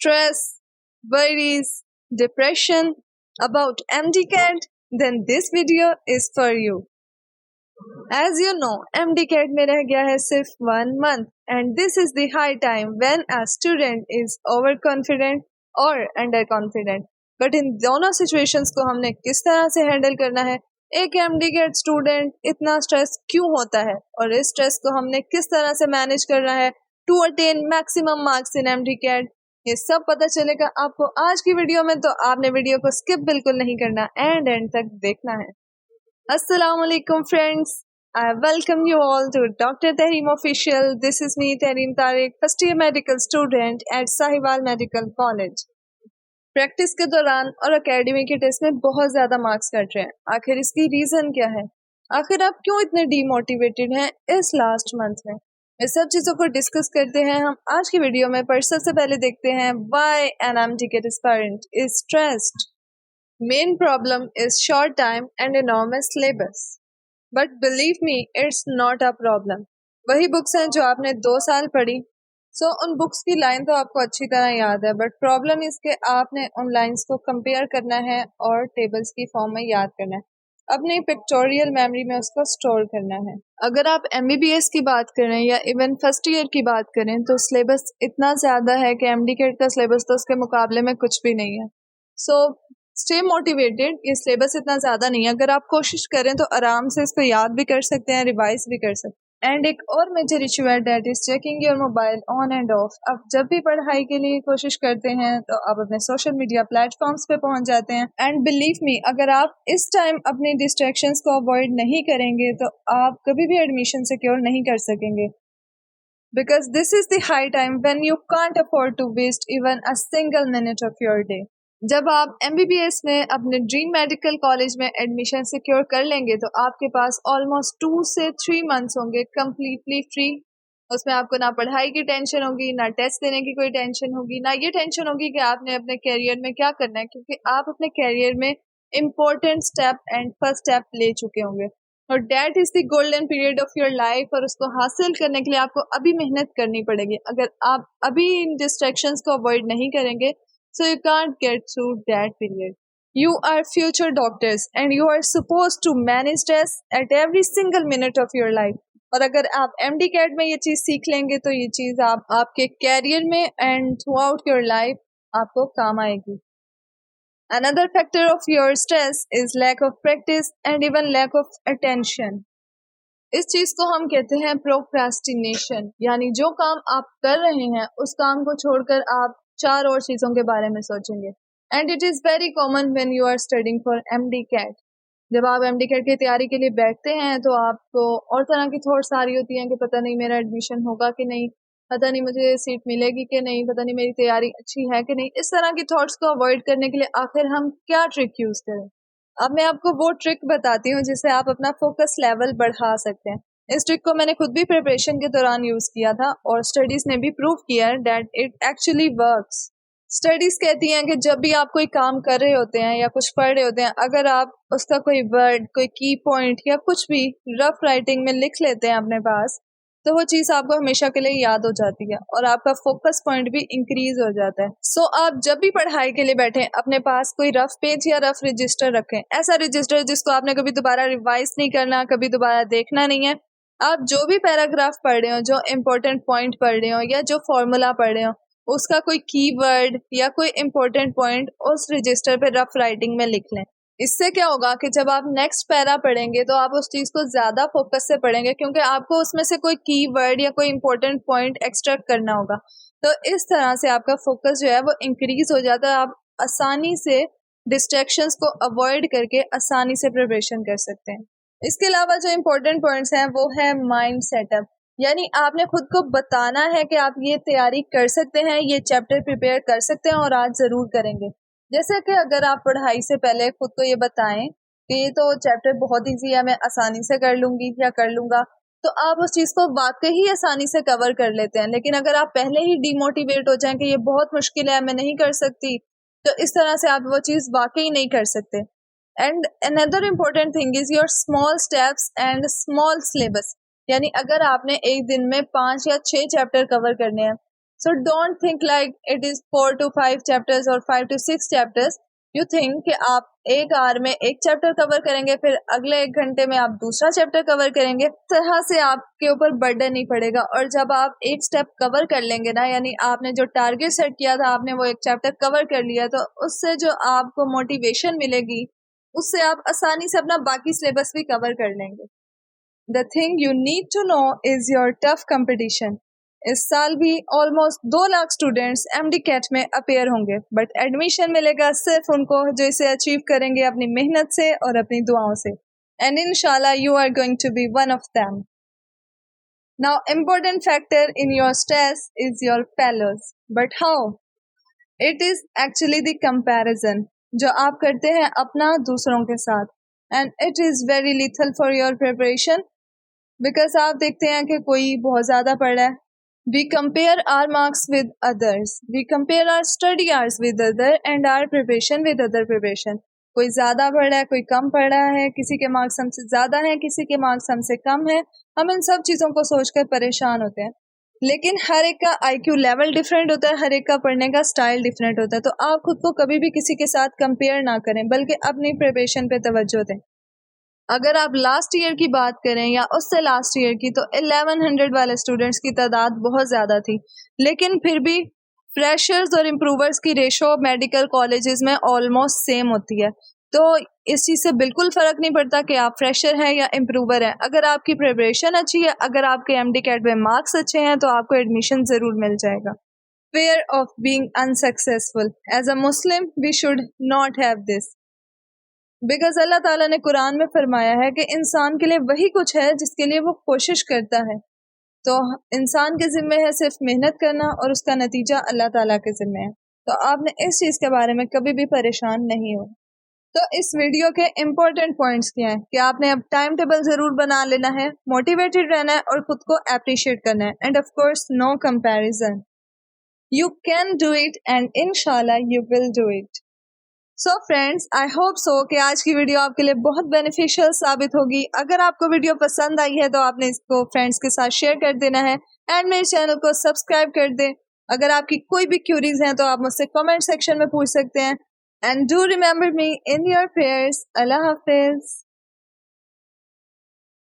stress, worries, depression about MDCAT, then this video is for you. As you know, MDCAT में रह गया है सिर्फ 1 month and this is the high time when a student is overconfident or underconfident. But इन दोनों situations को हमने किस तरह से handle करना है, एक MDCAT स्टूडेंट इतना स्ट्रेस क्यों होता है और इस स्ट्रेस को हमने किस तरह से मैनेज करना है to attain maximum marks in MDCAT, ये सब पता चलेगा आपको आज की वीडियो में। तो आपने वीडियो को स्किप बिल्कुल नहीं करना, एंड तक देखना है। Assalamu alaikum friends, I welcome you all to Dr. Tehreem Official. This is me Tehreem Tariq, first year medical student at Sahiwal Medical College. Practice के दौरान और एकेडमी के टेस्ट में बहुत ज़्यादा मार्क्स कट रहे हैं, आखिर इसकी रीज़न क्या है? आखिर आप क्यों इतने डीमोटिवेटेड हैं इस लास्ट मंथ में? इस सब चीज़ों को डिस्कस करते हैं हम आज की वीडियो में। पर सबसे पहले देखते हैं why an MDCAT aspirant is stressed. Main problem is short time and enormous syllabus. But believe me, it's not a problem. वही बुक्स हैं जो आपने 2 साल पढ़ी, सो उन बुक्स की लाइन तो आपको अच्छी तरह याद है, बट प्रॉब्लम इसके आपने उन लाइंस को कंपेयर करना है और टेबल्स की फॉर्म में याद करना है, अपनी पिक्टोरियल मेमोरी में उसको स्टोर करना है। अगर आप MBBS की बात करें या इवन फर्स्ट ईयर की बात करें तो सिलेबस इतना ज़्यादा है कि MDCAT का सिलेबस तो उसके मुकाबले में कुछ भी नहीं है। सो स्टे मोटिवेटेड, ये सिलेबस इतना ज़्यादा नहीं है, अगर आप कोशिश करें तो आराम से इसको याद भी कर सकते हैं, रिवाइज भी कर सकते हैं। एंड एक और मेजर इशू है, that is checking your mobile on and off. आप जब भी पढ़ाई के लिए कोशिश करते हैं तो आप अपने सोशल मीडिया प्लेटफॉर्म्स पे पहुंच जाते हैं, एंड बिलीव मी, अगर आप इस टाइम अपनी डिस्ट्रैक्शंस को अवॉइड नहीं करेंगे तो आप कभी भी एडमिशन सिक्योर नहीं कर सकेंगे, because this is the high time when you can't afford to waste even a single minute of your day. जब आप MBBS में अपने ड्रीम मेडिकल कॉलेज में एडमिशन सिक्योर कर लेंगे तो आपके पास ऑलमोस्ट 2 से 3 मंथ्स होंगे कम्प्लीटली फ्री। उसमें आपको ना पढ़ाई की टेंशन होगी, ना टेस्ट देने की कोई टेंशन होगी, ना ये टेंशन होगी कि आपने अपने कैरियर में क्या करना है, क्योंकि आप अपने कैरियर में important step and first step ले चुके होंगे और that is the golden period of your life, और उसको हासिल करने के लिए आपको अभी मेहनत करनी पड़ेगी। अगर आप अभी इन डिस्ट्रैक्शंस को अवॉइड नहीं करेंगे, so you can't get through that period. You are future doctors and you are supposed to manage stress at every single minute of your life. और अगर आप MDCAT में ये चीज़ सीख लेंगे तो ये चीज़ आप आपके कैरियर में and through out your life आपको काम आएगी। Another factor of your stress is lack of practice and even lack of attention. इस चीज को हम कहते हैं प्रोक्रास्टिनेशन, यानी जो काम आप कर रहे हैं उस काम को छोड़कर आप 4 और चीजों के बारे में सोचेंगे। And it is very common when you are studying for MDCAT। जब आप MDCAT की तैयारी के लिए बैठते हैं तो आपको और तरह की थॉट्स आ रही होती हैं कि पता नहीं मेरा एडमिशन होगा कि नहीं, पता नहीं मुझे सीट मिलेगी कि नहीं, पता नहीं मेरी तैयारी अच्छी है कि नहीं। इस तरह की थॉट्स को अवॉइड करने के लिए आखिर हम क्या ट्रिक यूज करें? अब मैं आपको वो ट्रिक बताती हूँ जिससे आप अपना फोकस लेवल बढ़ा सकते हैं। इस ट्रिक को मैंने खुद भी प्रिपरेशन के दौरान यूज किया था और स्टडीज ने भी प्रूव किया है that it actually works. Studies कहती हैं कि जब भी आप कोई काम कर रहे होते हैं या कुछ पढ़ रहे होते हैं, अगर आप उसका कोई वर्ड, कोई की पॉइंट या कुछ भी रफ राइटिंग में लिख लेते हैं अपने पास, तो वो चीज़ आपको हमेशा के लिए याद हो जाती है और आपका फोकस पॉइंट भी इंक्रीज हो जाता है। सो आप जब भी पढ़ाई के लिए बैठे अपने पास कोई रफ पेज या रफ रजिस्टर रखें, ऐसा रजिस्टर जिसको आपने कभी दोबारा रिवाइज नहीं करना, कभी दोबारा देखना नहीं है। आप जो भी पैराग्राफ पढ़ रहे हो, जो इम्पोर्टेंट पॉइंट पढ़ रहे हो या जो फॉर्मूला पढ़ रहे हो, उसका कोई कीवर्ड या कोई इम्पोर्टेंट पॉइंट उस रजिस्टर पे रफ राइटिंग में लिख लें। इससे क्या होगा कि जब आप नेक्स्ट पैरा पढ़ेंगे तो आप उस चीज़ को ज़्यादा फोकस से पढ़ेंगे, क्योंकि आपको उसमें से कोई कीवर्ड या कोई इम्पोर्टेंट पॉइंट एक्सट्रैक्ट करना होगा। तो इस तरह से आपका फोकस जो है वो इंक्रीज हो जाता है, आप आसानी से डिस्ट्रैक्शंस को अवॉइड करके आसानी से प्रिपरेशन कर सकते हैं। इसके अलावा जो इम्पोर्टेंट पॉइंट्स हैं वो है माइंड सेटअप, यानी आपने खुद को बताना है कि आप ये तैयारी कर सकते हैं, ये चैप्टर प्रिपेयर कर सकते हैं और आज ज़रूर करेंगे। जैसे कि अगर आप पढ़ाई से पहले खुद को ये बताएं कि ये तो चैप्टर बहुत ईजी है, मैं आसानी से कर लूँगी या कर लूँगा, तो आप उस चीज़ को वाकई ही आसानी से कवर कर लेते हैं। लेकिन अगर आप पहले ही डिमोटिवेट हो जाएं कि ये बहुत मुश्किल है, मैं नहीं कर सकती, तो इस तरह से आप वो चीज़ वाकई नहीं कर सकते। And another important thing is your small steps and small syllabus, यानी अगर आपने एक दिन में 5 या 6 चैप्टर कवर करने हैं So don't think like it is 4 to 5 chapters or 5 to 6 chapters. You think कि आप एक आवर में एक चैप्टर कवर करेंगे, फिर अगले 1 घंटे में आप दूसरा चैप्टर कवर करेंगे, तरह से आपके ऊपर बर्डन नहीं पड़ेगा। और जब आप एक स्टेप कवर कर लेंगे ना, यानी आपने जो टारगेट सेट किया था, आपने वो एक चैप्टर कवर कर लिया, तो उससे जो आपको मोटिवेशन मिलेगी, उससे आप आसानी से अपना बाकी सिलेबस भी कवर कर लेंगे। The thing you need to know is your tough competition. इस साल भी almost 2 lakh students MDCAT में अपेयर होंगे, बट एडमिशन मिलेगा सिर्फ उनको जो इसे अचीव करेंगे अपनी मेहनत से और अपनी दुआओं से। एंड इंशाल्लाह you are going to be one of them. Now important factor in your stress is your fellows, but how? It is actually the comparison जो आप करते हैं अपना दूसरों के साथ, and it is very lethal for your preparation. Because आप देखते हैं कि कोई बहुत ज़्यादा पढ़ रहा है, we compare our marks with others, we compare our study hours with other and our preparation with other preparation. कोई ज़्यादा पढ़ रहा है, कोई कम पढ़ रहा है, किसी के मार्क्स हमसे ज़्यादा हैं, किसी के मार्क्स हमसे कम है। हम इन सब चीज़ों को सोचकर परेशान होते हैं, लेकिन हर एक का आईक्यू लेवल डिफरेंट होता है, हर एक का पढ़ने का स्टाइल डिफरेंट होता है। तो आप खुद को कभी भी किसी के साथ कंपेयर ना करें, बल्कि अपनी प्रिपरेशन पे तवज्जो दें। अगर आप लास्ट ईयर की बात करें या उससे लास्ट ईयर की, तो 1100 वाले स्टूडेंट्स की तादाद बहुत ज़्यादा थी, लेकिन फिर भी फ्रेशर्स और इम्प्रूवर्स की रेशो मेडिकल कॉलेजेस में ऑलमोस्ट सेम होती है। तो इस चीज़ से बिल्कुल फ़र्क नहीं पड़ता कि आप फ्रेशर हैं या इम्प्रूवर हैं। अगर आपकी प्रिपरेशन अच्छी है, अगर आपके एमडी कैट में मार्क्स अच्छे हैं, तो आपको एडमिशन ज़रूर मिल जाएगा। Fear of being unsuccessful, as a Muslim we should not have this, because Allah ताला ने कुरान में फरमाया है कि इंसान के लिए वही कुछ है जिसके लिए वो कोशिश करता है। तो इंसान के ज़िम्मे है सिर्फ मेहनत करना, और उसका नतीजा अल्लाह ताला के ज़िम्मे है। तो आपने इस चीज़ के बारे में कभी भी परेशान नहीं हो। तो इस वीडियो के इम्पोर्टेंट पॉइंट्स क्या हैं कि आपने अब टाइम टेबल ज़रूर बना लेना है, मोटिवेटेड रहना है और खुद को अप्रिशिएट करना है, and of course no comparison. You can do it and इंशाल्लाह you will do it. So friends, I hope so कि आज की वीडियो आपके लिए बहुत बेनिफिशियल साबित होगी। अगर आपको वीडियो पसंद आई है तो आपने इसको फ्रेंड्स के साथ शेयर कर देना है, एंड मेरे चैनल को सब्सक्राइब कर दें। अगर आपकी कोई भी क्यूरीज हैं तो आप मुझसे कमेंट सेक्शन में पूछ सकते हैं। And do remember me in your prayers. Allah Hafiz.